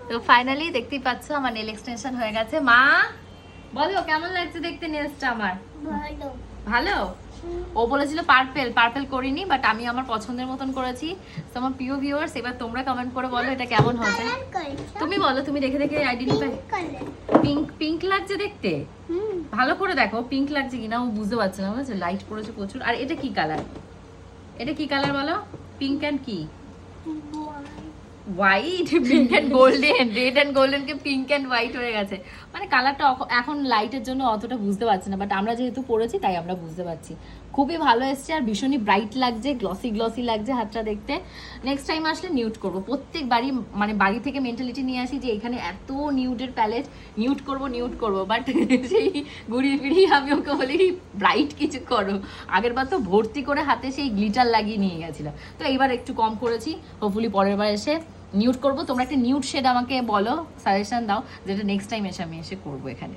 তো ফাইনালি দেখতেই পাচ্ছ আমার নেল এক্সটেনশন হয়ে গেছে। মা বলো কেমন লাগছে দেখতে নেলসটা আমার? ভালো। ভালো। ও বলেছিল পার্পল, পার্পল করিনি, বাট আমি আমার পছন্দের মতন করেছি। তো আমার প্রিয় ভিউয়ার্স, এবার তোমরা কমেন্ট করে বলো এটা কেমন হয়েছে। তুমি বলো, তুমি দেখে দেখে আইডেন্টিফাই। পিঙ্ক, পিঙ্ক লাগছে দেখতে। ভালো করে দেখো পিঙ্ক লাগছে কিনা, ও বুঝতে পারছে না, বুঝেছো? লাইট পড়েছে প্রচুর। আর এটা কি কালার? এটা কি কালার বলো? পিঙ্ক এন্ড কি? White. Pink and golden, red and golden কে পিঙ্ক এন্ড হোয়াইট হয়ে গেছে। মানে কালারটা এখন লাইটের জন্য অতটা বুঝতে পারছি না, বাট আমরা যেহেতু পরেছি তাই আমরা বুঝতে পারছি। খুবই ভালো এসছে আর ভীষণই ব্রাইট লাগছে, গ্লসি গ্লসি লাগছে হাতটা দেখতে। নেক্সট টাইম আসলে নিউড করবো। প্রত্যেক বাড়ি মানে বাড়ি থেকে মেন্টালিটি নিয়ে আসি যে এখানে এত নিউডের প্যালেট, নিউড করবো, বাট সেই ঘুরিয়ে ফিরিয়ে আমি ওকে বলি ব্রাইট কিছু করো। আগের বার তো ভর্তি করে হাতে সেই গ্লিটার লাগিয়ে নিয়ে গেছিলাম, তো এইবার একটু কম করেছি। হোপফুলি পরের বার এসে নিউড করবো। তোমরা একটা নিউড শেড আমাকে বলো, সাজেশন দাও, যেটা নেক্সট টাইম এসে আমি এসে করবো এখানে।